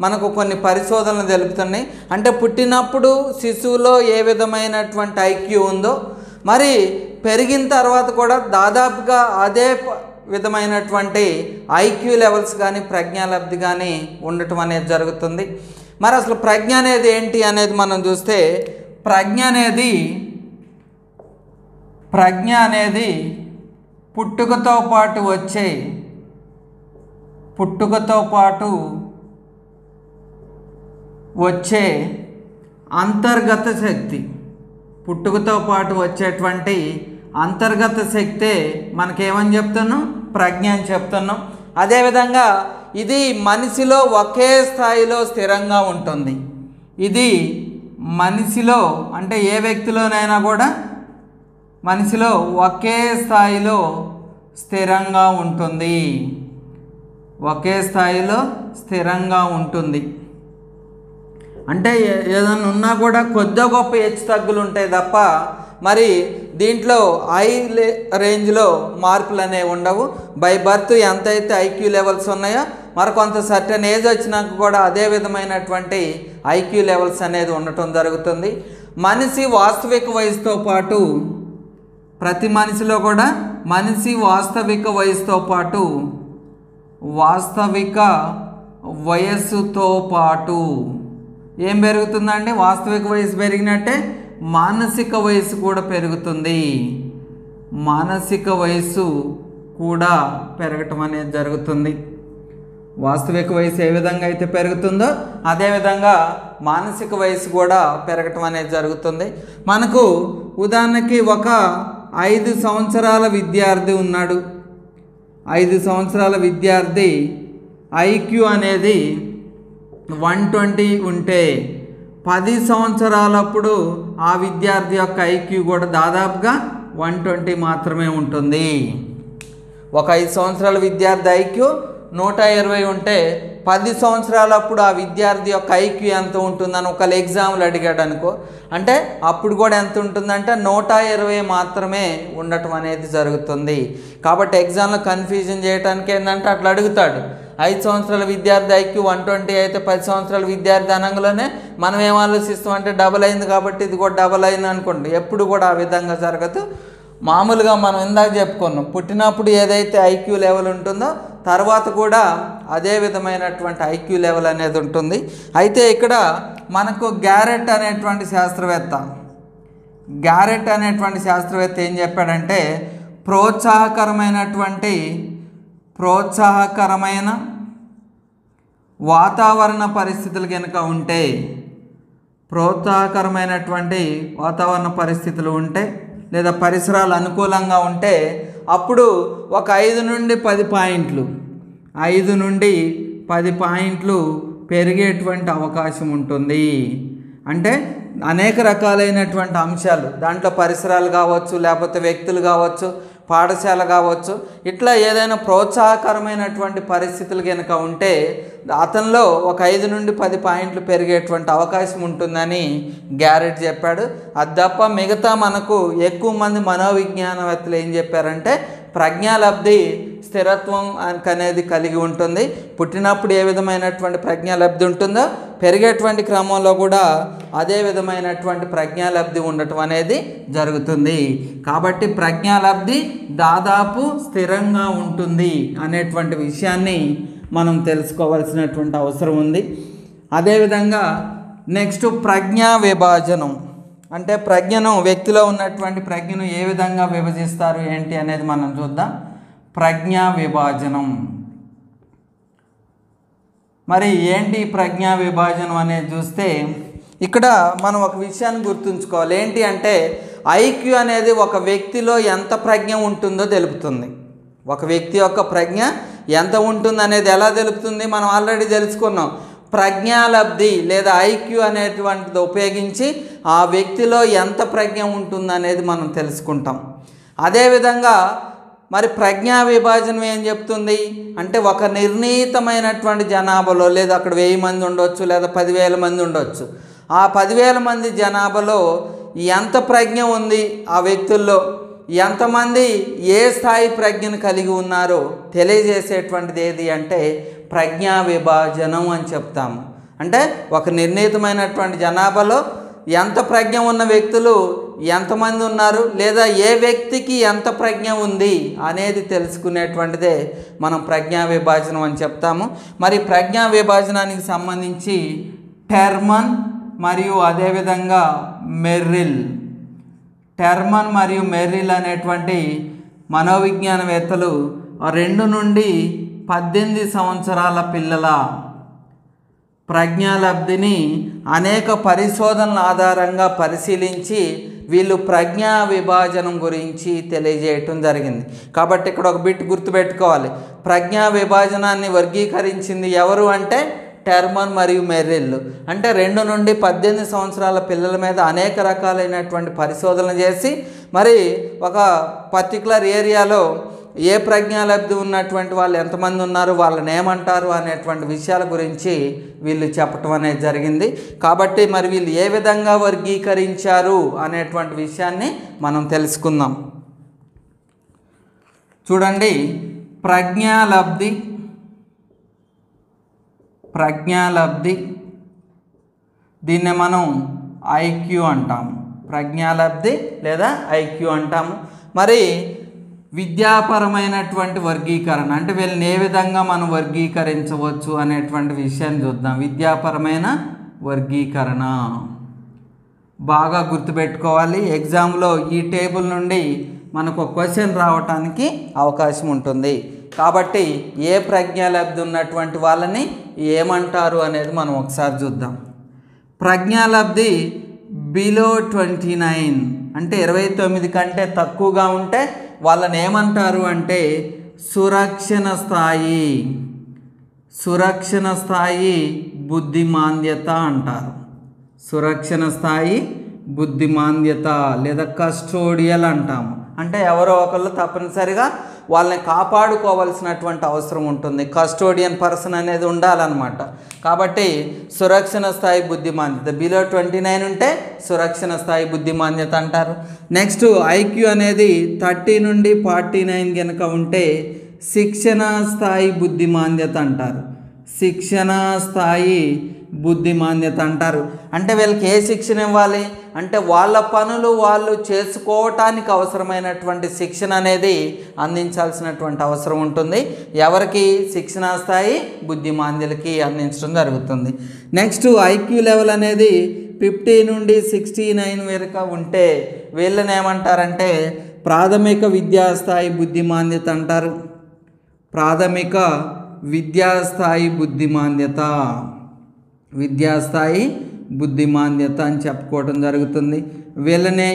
మనకు కొన్ని పరిశోధనలు తెలుపుతున్నాయి. అంటే పుట్టినప్పుడు శిశువులో ఏ విధమైనటువంటి ఐక్యూ ఉందో మరి పెరిగిన తర్వాత కూడా దాదాపుగా అదే విధమైనటువంటి ఐక్యూ లెవెల్స్ కానీ ప్రజ్ఞాలబ్ధి కానీ ఉండటం అనేది జరుగుతుంది. మరి అసలు ప్రజ్ఞ అనేది ఏంటి అనేది మనం చూస్తే ప్రజ్ఞ అనేది పుట్టుకతో పాటు వచ్చే అంతర్గత శక్తి, పుట్టుకతో పాటు వచ్చేటువంటి అంతర్గత శక్తే మనకేమని చెప్తున్నాం ప్రజ్ఞ అని చెప్తున్నాం. అదేవిధంగా ఇది మనిషిలో ఒకే స్థాయిలో స్థిరంగా ఉంటుంది. ఇది మనిషిలో అంటే ఏ వ్యక్తిలోనైనా కూడా మనిషిలో ఒకే స్థాయిలో స్థిరంగా ఉంటుంది. ఒకే స్థాయిలో స్థిరంగా ఉంటుంది అంటే ఏదైనా ఉన్నా కూడా కొద్ది గొప్ప హెచ్చు తగ్గులు ఉంటాయి తప్ప మరి దీంట్లో హై రేంజ్లో మార్పులు అనేవి ఉండవు. బై బర్త్ ఎంతైతే ఐక్యూ లెవెల్స్ ఉన్నాయో మరి కొంత సర్టెన్ ఏజ్ వచ్చినాక కూడా అదే విధమైనటువంటి ఐక్యూ లెవెల్స్ అనేది ఉండటం జరుగుతుంది. మనిషి వాస్తవిక వయసుతో పాటు ప్రతి మనిషిలో కూడా మనిషి వాస్తవిక వయసుతో పాటు వాస్తవిక వయస్సుతో పాటు ఏం పెరుగుతుందండి? వాస్తవిక వయసు పెరిగినట్టే మానసిక వయసు కూడా పెరుగుతుంది. మానసిక వయసు కూడా పెరగటం అనేది జరుగుతుంది. వాస్తవిక వయసు ఏ విధంగా అయితే పెరుగుతుందో అదేవిధంగా మానసిక వయసు కూడా పెరగటం అనేది జరుగుతుంది. మనకు ఉదాహరణకి ఒక 5 సంవత్సరాల విద్యార్థి ఉన్నాడు. 5 సంవత్సరాల విద్యార్థి ఐక్యూ అనేది 120 ఉంటే 10 సంవత్సరాలప్పుడు ఆ విద్యార్థి యొక్క ఐక్యూ కూడా దాదాపుగా 120 మాత్రమే ఉంటుంది. ఒక 5 సంవత్సరాల విద్యార్థి ఐక్యూ 120 ఉంటే 10 సంవత్సరాలప్పుడు ఆ విద్యార్థి యొక్క ఐక్యూ ఎంత ఉంటుందని ఒకళ్ళు ఎగ్జామ్లు అడిగాడు అనుకో, అంటే అప్పుడు కూడా ఎంత ఉంటుందంటే 120 మాత్రమే ఉండటం అనేది జరుగుతుంది. కాబట్టి ఎగ్జామ్లో కన్ఫ్యూజన్ చేయడానికి ఏంటంటే అట్లా అడుగుతాడు. 5 సంవత్సరాల విద్యార్థి ఐక్యూ 120 అయితే 10 సంవత్సరాల విద్యార్థి అనంగానే మనం ఏం ఆలోచిస్తాం అంటే డబల్ అయింది కాబట్టి ఇది కూడా డబల్ అయింది అనుకోండి. ఎప్పుడు కూడా ఆ విధంగా జరగదు. మామూలుగా మనం ఇందాక చెప్పుకున్నాం, పుట్టినప్పుడు ఏదైతే ఐక్యూ లెవెల్ ఉంటుందో తర్వాత కూడా అదే విధమైనటువంటి ఐక్యూ లెవెల్ అనేది ఉంటుంది. అయితే ఇక్కడ మనకు గ్యారెట్ అనేటువంటి శాస్త్రవేత్త ఏం చెప్పాడంటే ప్రోత్సాహకరమైన వాతావరణ పరిస్థితులు కనుక ఉంటే ప్రోత్సాహకరమైనటువంటి వాతావరణ పరిస్థితులు ఉంటే లేదా పరిసరాలు అనుకూలంగా ఉంటే అప్పుడు ఒక 5 నుండి 10 పాయింట్లు పెరిగేటువంటి అవకాశం ఉంటుంది. అంటే అనేక రకాలైనటువంటి అంశాలు దాంట్లో పరిసరాలు కావచ్చు, లేకపోతే వ్యక్తులు కావచ్చు, పాఠశాల కావచ్చు, ఇట్లా ఏదైనా ప్రోత్సాహకరమైనటువంటి పరిస్థితులు కనుక ఉంటే అతనిలో ఒక 5 నుండి 10 పాయింట్లు పెరిగేటువంటి అవకాశం ఉంటుందని గ్యారెట్ చెప్పాడు. అది తప్ప మిగతా మనకు ఎక్కువ మంది మనోవిజ్ఞానవేత్తలు ఏం చెప్పారంటే ప్రజ్ఞాలబ్ధి స్థిరత్వం అనేది కలిగి ఉంటుంది. పుట్టినప్పుడు ఏ విధమైనటువంటి ప్రజ్ఞాలబ్ధి ఉంటుందో పెరిగేటువంటి క్రమంలో కూడా అదే విధమైనటువంటి ప్రజ్ఞాలబ్ధి ఉండటం అనేది జరుగుతుంది. కాబట్టి ప్రజ్ఞాలబ్ధి దాదాపు స్థిరంగా ఉంటుంది అనేటువంటి విషయాన్ని మనం తెలుసుకోవాల్సినటువంటి అవసరం ఉంది. అదేవిధంగా నెక్స్ట్ ప్రజ్ఞా విభాజనం అంటే వ్యక్తిలో ఉన్నటువంటి ప్రజ్ఞను ఏ విధంగా విభజిస్తారు ఏంటి అనేది మనం చూద్దాం. ప్రజ్ఞా విభాజనం మరి ఏంటి ప్రజ్ఞా విభాజనం అనేది చూస్తే ఇక్కడ మనం ఒక విషయాన్ని గుర్తుంచుకోవాలి. ఏంటి అంటే ఐక్యూ అనేది ఒక వ్యక్తిలో ఎంత ప్రజ్ఞ ఉంటుందో తెలుపుతుంది. ఒక వ్యక్తి యొక్క ప్రజ్ఞ ఎంత ఉంటుంది అనేది ఎలా తెలుపుతుంది? మనం ఆల్రెడీ తెలుసుకున్నాం. ప్రజ్ఞాలబ్ధి లేదా ఐక్యూ అనేటువంటిది ఉపయోగించి ఆ వ్యక్తిలో ఎంత ప్రజ్ఞ ఉంటుంది అనేది మనం తెలుసుకుంటాం. అదేవిధంగా మరి ప్రజ్ఞా విభాజనం ఏం చెప్తుంది అంటే ఒక నిర్ణీతమైనటువంటి జనాభాలో లేదా అక్కడ 1000 మంది ఉండొచ్చు లేదా 10,000 మంది ఉండొచ్చు. ఆ 10,000 మంది జనాభాలో ఎంత ప్రజ్ఞ ఉంది, ఆ వ్యక్తుల్లో ఎంతమంది ఏ స్థాయి ప్రజ్ఞను కలిగి ఉన్నారో తెలియజేసేటువంటిది ఏది అంటే ప్రజ్ఞా విభాజనం అని చెప్తాము. అంటే ఒక నిర్ణీతమైనటువంటి జనాభాలో ఎంత ప్రజ్ఞ ఉన్న వ్యక్తులు ఎంతమంది ఉన్నారు లేదా ఏ వ్యక్తికి ఎంత ప్రజ్ఞ ఉంది అనేది తెలుసుకునేటువంటిదే మనం ప్రజ్ఞా విభాజనం అని చెప్తాము. మరి ప్రజ్ఞా విభాజనానికి సంబంధించి టెర్మన్ మరియు అదేవిధంగా మెర్రిల్ అనేటువంటి మనోవిజ్ఞానవేత్తలు 2 నుండి 18 సంవత్సరాల పిల్లల ప్రజ్ఞాలబ్ధిని అనేక పరిశోధనల ఆధారంగా పరిశీలించి వీళ్ళు ప్రజ్ఞా విభాజనం గురించి తెలియజేయటం జరిగింది. కాబట్టి ఇక్కడ ఒక బిట్ గుర్తుపెట్టుకోవాలి. ప్రజ్ఞా విభాజనాన్ని వర్గీకరించింది ఎవరు అంటే టెర్మన్ మరియు మెర్రిల్. అంటే 2 నుండి 18 సంవత్సరాల పిల్లల మీద అనేక రకాలైనటువంటి పరిశోధనలు చేసి మరి ఒక పర్టికులర్ ఏరియాలో ఏ ప్రజ్ఞాలబ్ధి ఉన్నటువంటి వాళ్ళు ఎంతమంది ఉన్నారు, వాళ్ళని ఏమంటారు అనేటువంటి విషయాల గురించి వీళ్ళు చెప్పటం అనేది జరిగింది. కాబట్టి మరి వీళ్ళు ఏ విధంగా వర్గీకరించారు అనేటువంటి విషయాన్ని మనం తెలుసుకుందాం. చూడండి, ప్రజ్ఞాలబ్ధి దీన్నే మనం ఐక్యూ అంటాము. ప్రజ్ఞాలబ్ధి లేదా ఐక్యూ అంటాము. మరి విద్యాపరమైనటువంటి వర్గీకరణ అంటే వీళ్ళని ఏ విధంగా మనం వర్గీకరించవచ్చు అనేటువంటి విషయాన్ని చూద్దాం. విద్యాపరమైన వర్గీకరణ బాగా గుర్తుపెట్టుకోవాలి. ఎగ్జామ్లో ఈ టేబుల్ నుండి మనకు ఒక క్వశ్చన్ రావటానికి అవకాశం ఉంటుంది. కాబట్టి ఏ ప్రజ్ఞాలబ్ధి ఉన్నటువంటి వాళ్ళని ఏమంటారు అనేది మనం ఒకసారి చూద్దాం. ప్రజ్ఞాలబ్ధి బిలో 29 అంటే 29 కంటే తక్కువగా ఉంటే వాళ్ళని ఏమంటారు అంటే సురక్షణ స్థాయి బుద్ధిమాంద్యత అంటారు. సురక్షణ స్థాయి బుద్ధిమాంద్యత లేదా కస్టోడియల్ అంటాము. అంటే ఎవరో ఒకళ్ళు తప్పనిసరిగా వాళ్ళని కాపాడుకోవాల్సినటువంటి అవసరం ఉంటుంది. కస్టోడియన్ పర్సన్ అనేది ఉండాలన్నమాట. కాబట్టి సురక్షణ స్థాయి బుద్ధిమాంద్యత బిలో 29 ఉంటే సురక్షణ స్థాయి బుద్ధిమాంద్యత అంటారు. నెక్స్ట్ ఐక్యూ అనేది 30 నుండి 49 కనుక ఉంటే శిక్షణ స్థాయి బుద్ధిమాంద్యత అంటారు. శిక్షణ స్థాయి బుద్ధిమాంద్యత అంటారు. అంటే వీళ్ళకి ఏ శిక్షణ ఇవ్వాలి అంటే వాళ్ళ పనులు వాళ్ళు చేసుకోవటానికి అవసరమైనటువంటి శిక్షణ అనేది అందించాల్సినటువంటి అవసరం ఉంటుంది. ఎవరికి? శిక్షణా స్థాయి బుద్ధిమాంద్యులకి అందించడం జరుగుతుంది. నెక్స్ట్ ఐక్యూ లెవెల్ అనేది 50 నుండి 69 వరకు ఉంటే వీళ్ళని ఏమంటారంటే ప్రాథమిక విద్యాస్థాయి బుద్ధిమాంద్యత అంటారు. ప్రాథమిక విద్యాస్థాయి బుద్ధిమాంద్యత అని చెప్పుకోవడం జరుగుతుంది. వీళ్ళనే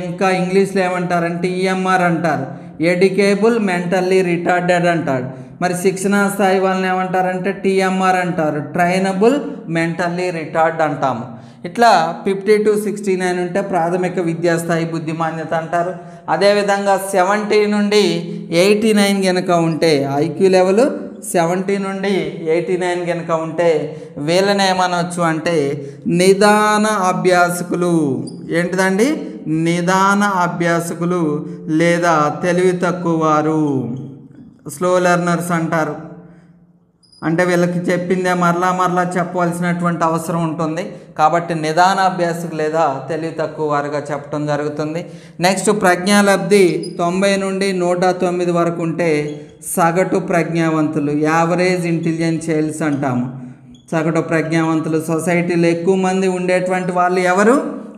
ఇంకా ఇంగ్లీష్లో ఏమంటారంటే ఈఎంఆర్ అంటారు. ఎడ్యుకేబుల్ మెంటల్లీ రిటార్డెడ్ అంటారు. మరి శిక్షణా స్థాయి వాళ్ళని ఏమంటారంటే టీఎంఆర్ అంటారు. ట్రైనబుల్ మెంటల్లీ రిటార్డ్ అంటాము. ఇట్లా 50 to 69 ఉంటే ప్రాథమిక విద్యాస్థాయి బుద్ధిమాంద్యత అంటారు. అదేవిధంగా 70 నుండి 89 కనుక ఉంటే ఐక్యూ లెవెల్ 70 నుండి 89 కనుక ఉంటే వీళ్ళని ఏమనవచ్చు అంటే నిదాన అభ్యాసకులు. ఏంటిదండి? నిదాన అభ్యాసకులు లేదా తెలివి తక్కువ వారు, స్లో లెర్నర్స్ అంటారు. అంటే వీళ్ళకి చెప్పిందే మరలా చెప్పవలసినటువంటి అవసరం ఉంటుంది. కాబట్టి నిదాన అభ్యాసకులు లేదా తెలివి తక్కువ వారుగా చెప్పడం జరుగుతుంది. నెక్స్ట్ ప్రజ్ఞాలబ్ధి 90 నుండి 109 వరకు ఉంటే సగటు ప్రజ్ఞావంతులు, యావరేజ్ ఇంటెలిజెంట్ చైల్డ్స్ అంటాము. సగటు ప్రజ్ఞావంతులు. సొసైటీలో ఎక్కువ మంది ఉండేటువంటి వాళ్ళు ఎవరు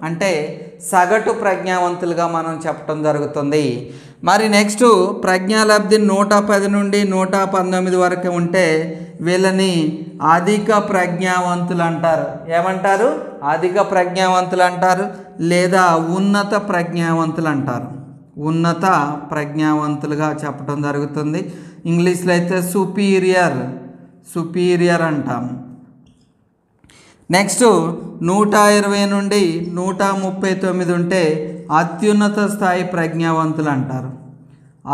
అంటే సగటు ప్రజ్ఞావంతులుగా మనం చెప్పడం జరుగుతుంది. మరి నెక్స్ట్ ప్రజ్ఞాలబ్ధి 110 నుండి 119 వరకు ఉంటే వీళ్ళని అధిక ప్రజ్ఞావంతులు అంటారు. ఏమంటారు? అధిక ప్రజ్ఞావంతులు అంటారు లేదా ఉన్నత ప్రజ్ఞావంతులు అంటారు. ఉన్నత ప్రజ్ఞావంతులుగా చెప్పడం జరుగుతుంది. ఇంగ్లీష్లో అయితే సుపీరియర్ అంటాము. నెక్స్ట్ 120 నుండి 139 ఉంటే అత్యున్నత స్థాయి ప్రజ్ఞావంతులు అంటారు.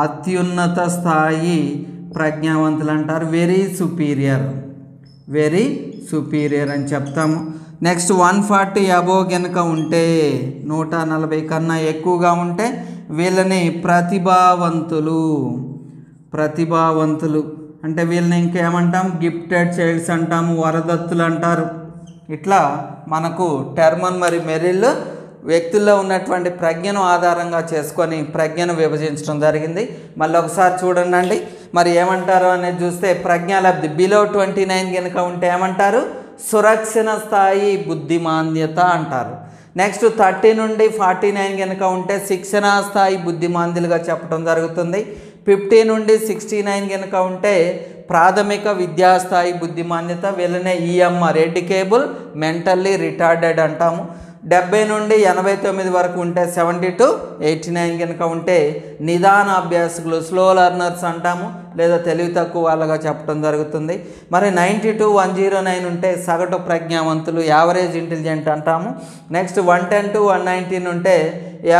అత్యున్నత స్థాయి ప్రజ్ఞావంతులు అంటారు. వెరీ సుపీరియర్ అని చెప్తాము. నెక్స్ట్ 140 అబోవ్ కనుక ఉంటే 140 కన్నా ఎక్కువగా ఉంటే వీళ్ళని ప్రతిభావంతులు అంటే వీళ్ళని ఇంకేమంటాం? గిఫ్టెడ్ చైల్డ్స్ అంటాము, వరదత్తులు అంటారు. ఇట్లా మనకు టెర్మన్ మరియు మెరిల్ వ్యక్తుల్లో ఉన్నటువంటి ప్రజ్ఞను ఆధారంగా చేసుకొని ప్రజ్ఞను విభజించడం జరిగింది. మళ్ళీ ఒకసారి చూడండి. మరి ఏమంటారు అనేది చూస్తే ప్రజ్ఞాలబ్ధి బిలో 29 కనుక ఉంటే ఏమంటారు? సురక్షణ స్థాయి బుద్ధిమాంద్యత అంటారు. నెక్స్ట్ 30 నుండి 49 కనుక ఉంటే శిక్షణా స్థాయి బుద్ధిమాంద్యులుగా చెప్పడం జరుగుతుంది. 50 నుండి 69 కనుక ఉంటే ప్రాథమిక విద్యాస్థాయి బుద్ధిమాంద్యత. వీళ్ళనే ఈఎంఆర్ ఎడ్యుకేబుల్ మెంటల్లీ రిటార్డెడ్ అంటాము. 70 నుండి 89 వరకు ఉంటే 70 to 89 కనుక ఉంటే నిదాన అభ్యాసకులు స్లో లెర్నర్స్ అంటాము, లేదా తెలివి తక్కువ వాళ్ళగా చెప్పడం జరుగుతుంది. మరి 90 to 109 ఉంటే సగటు ప్రజ్ఞావంతులు యావరేజ్ ఇంటెలిజెంట్ అంటాము. నెక్స్ట్ 110 to 119 ఉంటే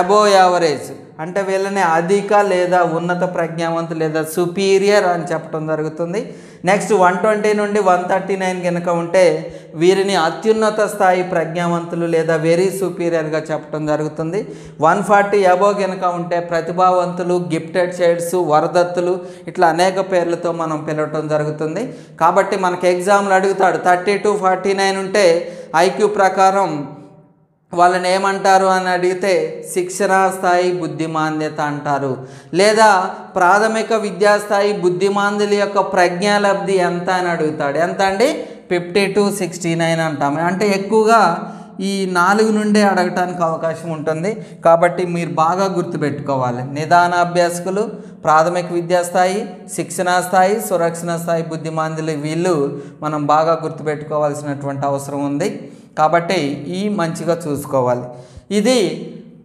అబోవ్ యావరేజ్ అంటే వీళ్ళని అధిక లేదా ఉన్నత ప్రజ్ఞావంతులు లేదా సుపీరియర్ అని చెప్పడం జరుగుతుంది. నెక్స్ట్ 120 నుండి 139 కనుక ఉంటే వీరిని అత్యున్నత స్థాయి ప్రజ్ఞావంతులు లేదా వెరీ సుపీరియర్గా చెప్పడం జరుగుతుంది. 140 అబోవ్ కనుక ఉంటే ప్రతిభావంతులు, గిఫ్టెడ్ చైల్డ్స్, వరదత్తులు, ఇట్లా అనేక పేర్లతో మనం పిలవటం జరుగుతుంది. కాబట్టి మనకి ఎగ్జామ్లు అడుగుతాడు 30 to 49 ఉంటే ఐక్యూ ప్రకారం వాళ్ళని ఏమంటారు అని అడిగితే శిక్షణా స్థాయి బుద్ధిమాంద్యత అంటారు. లేదా ప్రాథమిక విద్యాస్థాయి బుద్ధిమాంద్యుల యొక్క ప్రజ్ఞాలబ్ధి ఎంత అని అడుగుతాడు. ఎంత అండి? 50 to 69 అంటాము. అంటే ఎక్కువగా ఈ 4 నుండే అడగటానికి అవకాశం ఉంటుంది. కాబట్టి మీరు బాగా గుర్తుపెట్టుకోవాలి. నిదాన అభ్యాసకులు, ప్రాథమిక విద్యాస్థాయి, శిక్షణా స్థాయి, సురక్షణ స్థాయి బుద్ధిమాంద్యులు, వీళ్ళు మనం బాగా గుర్తుపెట్టుకోవాల్సినటువంటి అవసరం ఉంది. కాబట్టి ఈ మంచిగా చూసుకోవాలి. ఇది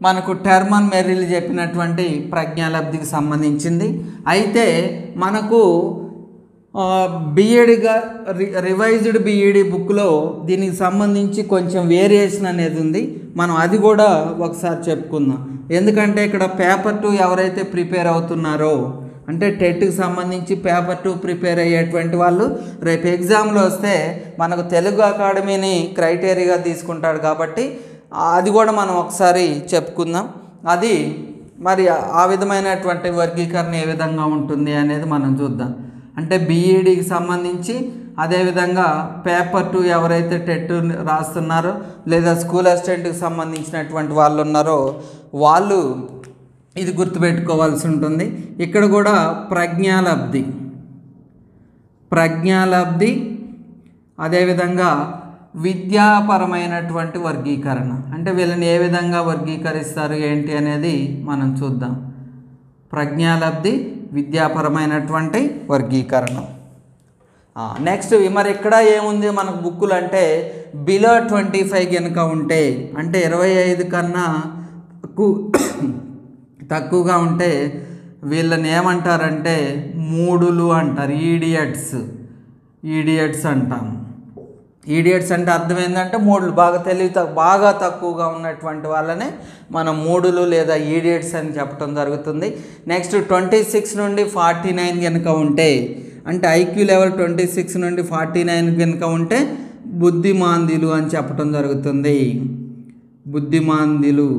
మనకు టెర్మన్ మెర్రిల్ చెప్పినటువంటి ప్రజ్ఞాలబ్ధికి సంబంధించింది. అయితే మనకు బిఈడిగా రివైజ్డ్ బిఈడి బుక్లో దీనికి సంబంధించి కొంచెం వేరియేషన్ అనేది ఉంది. మనం అది కూడా ఒకసారి చెప్పుకుందాం. ఎందుకంటే ఇక్కడ పేపర్ 2 ఎవరైతే ప్రిపేర్ అవుతున్నారో అంటే టెట్కి సంబంధించి పేపర్ 2 ప్రిపేర్ అయ్యేటువంటి వాళ్ళు రేపు ఎగ్జామ్లో వస్తే మనకు తెలుగు అకాడమీని క్రైటీరియాగా తీసుకుంటాడు. కాబట్టి అది కూడా మనం ఒకసారి చెప్పుకుందాం. అది మరి ఆ విధమైనటువంటి వర్గీకరణ ఏ విధంగా ఉంటుంది అనేది మనం చూద్దాం. అంటే బీఈడికి సంబంధించి, అదేవిధంగా పేపర్ 2 ఎవరైతే టెట్ రాస్తున్నారో లేదా స్కూల్ అసిస్టెంట్కి సంబంధించినటువంటి వాళ్ళు ఉన్నారో వాళ్ళు ఇది గుర్తుపెట్టుకోవాల్సి ఉంటుంది. ఇక్కడ కూడా ప్రజ్ఞాలబ్ధి అదేవిధంగా విద్యాపరమైనటువంటి వర్గీకరణ అంటే వీళ్ళని ఏ విధంగా వర్గీకరిస్తారు ఏంటి అనేది మనం చూద్దాం. ప్రజ్ఞాలబ్ధి, విద్యాపరమైనటువంటి వర్గీకరణ. నెక్స్ట్ మరి ఇక్కడ ఏముంది మనకు బుక్కులు అంటే బిలో 25 కనుక ఉంటే అంటే 25 కన్నా తక్కువగా ఉంటే వీళ్ళని ఏమంటారంటే మూడులు అంటారు. ఈడియట్స్ అంటాము. ఈడియట్స్ అంటే అర్థం ఏంటంటే మూడులు బాగా తక్కువగా ఉన్నటువంటి వాళ్ళని మనం మూడులు లేదా ఈడియట్స్ అని చెప్పడం జరుగుతుంది. నెక్స్ట్ 26 నుండి 49 కనుక ఉంటే అంటే ఐక్యూ లెవెల్ 26 నుండి 49 కనుక ఉంటే బుద్ధిమాంద్యులు అని చెప్పడం జరుగుతుంది. బుద్ధిమాంద్యులు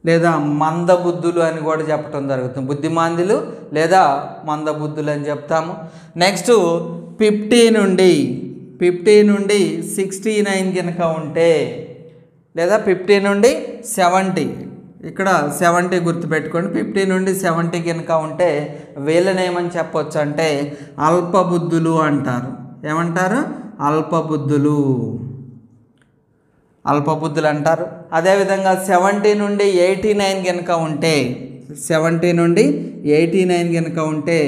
లేదా మందబుద్ధులు అని కూడా చెప్పడం జరుగుతుంది. బుద్ధిమాంద్యులు లేదా మందబుద్ధులు అని చెప్తాము. నెక్స్ట్ 50 నుండి 69 కనుక ఉంటే లేదా 50 నుండి 70, ఇక్కడ 70 గుర్తుపెట్టుకోండి. 50 నుండి 70 కనుక ఉంటే వీళ్ళని ఏమని చెప్పొచ్చు అంటే అల్పబుద్ధులు అంటారు. ఏమంటారు? అల్పబుద్ధులు అంటారు. అదేవిధంగా 70 నుండి 89 కనుక ఉంటే 70 నుండి 89 కనుక ఉంటే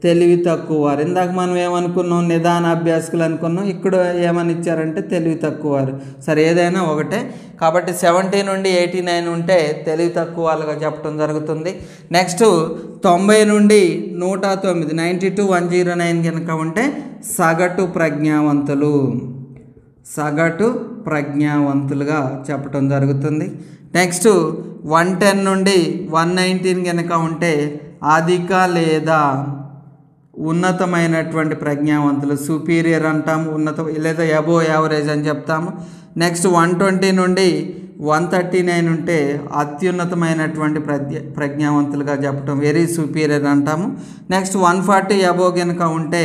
తెలివి తక్కువ వారు. ఇందాక మనం ఏమనుకున్నాం? నిదాన అభ్యాసకులు అనుకున్నాం. ఇక్కడ ఏమని ఇచ్చారంటే తెలివి తక్కువ వారు. సరే, ఏదైనా ఒకటే. కాబట్టి 70 నుండి 89 ఉంటే తెలివి తక్కువ వాళ్ళగా చెప్పడం జరుగుతుంది. నెక్స్ట్ 90 నుండి 109 90 to 109 కనుక ఉంటే సగటు ప్రజ్ఞావంతులుగా చెప్పడం జరుగుతుంది. నెక్స్ట్ 110 నుండి 119 కనుక ఉంటే అధిక లేదా ఉన్నతమైనటువంటి ప్రజ్ఞావంతులు, సుపీరియర్ అంటాము. లేదా అబోవ్ యావరేజ్ అని చెప్తాము. నెక్స్ట్ 120 నుండి 139 ఉంటే అత్యున్నతమైనటువంటి ప్రజ్ఞావంతులుగా చెప్పటం, వెరీ సుపీరియర్ అంటాము. నెక్స్ట్ 140 అబోవ్ కనుక ఉంటే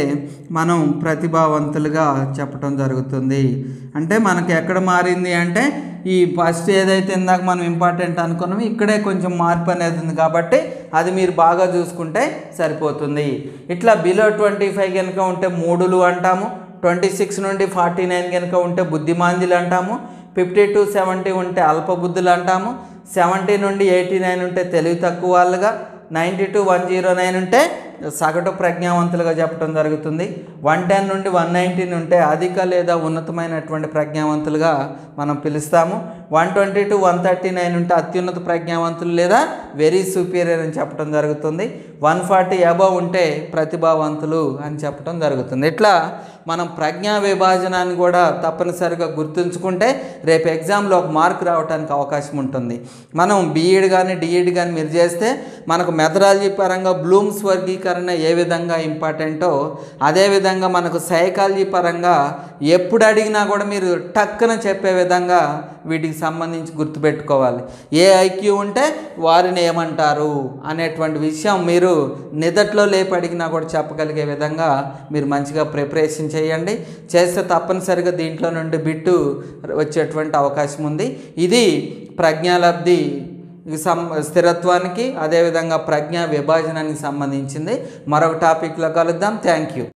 మనం ప్రతిభావంతులుగా చెప్పటం జరుగుతుంది. అంటే మనకి ఎక్కడ మారింది అంటే ఈ ఫస్ట్ ఏదైతే ఇందాక మనం ఇంపార్టెంట్ అనుకున్నామో ఇక్కడే కొంచెం మార్పు అనేది ఉంది. కాబట్టి అది మీరు బాగా చూసుకుంటే సరిపోతుంది. ఇట్లా బిలో 25 కనుక ఉంటే మూడులు అంటాము. 26 నుండి 49 కనుక ఉంటే బుద్ధిమాంద్యులు అంటాము. 50 to 70 ఉంటే అల్పబుద్ధులు అంటాము. 70 నుండి 89 ఉంటే తెలివి తక్కువ వాళ్ళుగా, 90 to 109 ఉంటే సగటు ప్రజ్ఞావంతులుగా చెప్పడం జరుగుతుంది. 110 నుండి 119 ఉంటే అధిక లేదా ఉన్నతమైనటువంటి ప్రజ్ఞావంతులుగా మనం పిలుస్తాము. 120 to 139 ఉంటే అత్యున్నత ప్రజ్ఞావంతులు లేదా వెరీ సుపీరియర్ అని చెప్పడం జరుగుతుంది. 140 అబవ్ ఉంటే ప్రతిభావంతులు అని చెప్పడం జరుగుతుంది. ఇట్లా మనం ప్రజ్ఞా విభాజనాన్ని కూడా తప్పనిసరిగా గుర్తుంచుకుంటే రేపు ఎగ్జామ్లో ఒక మార్క్ రావడానికి అవకాశం ఉంటుంది. మనం బీఈడ్ కానీ డిఈడ్ కానీ మీరు చేస్తే మనకు మెథడాలజీ పరంగా బ్లూమ్స్ వర్గీకరణ ఏ విధంగా ఇంపార్టెంటో అదేవిధంగా మనకు సైకాలజీ పరంగా ఎప్పుడు అడిగినా కూడా మీరు టక్కున చెప్పే విధంగా వీటికి సంబంధించి గుర్తుపెట్టుకోవాలి. ఏ ఐక్యూ ఉంటే వారిని ఏమంటారు అనేటువంటి విషయం మీరు నిదట్లో లేపి అడిగినా కూడా చెప్పగలిగే విధంగా మీరు మంచిగా ప్రిపరేషన్ చేయండి. చేస్తే తప్పనిసరిగా దీంట్లో నుండి బిట్టు వచ్చేటువంటి అవకాశం ఉంది. ఇది ప్రజ్ఞాలబ్ధి స్థిరత్వానికి అదేవిధంగా ప్రజ్ఞా విభాజనానికి సంబంధించింది. మరొక టాపిక్లో కలుద్దాం. Thank you.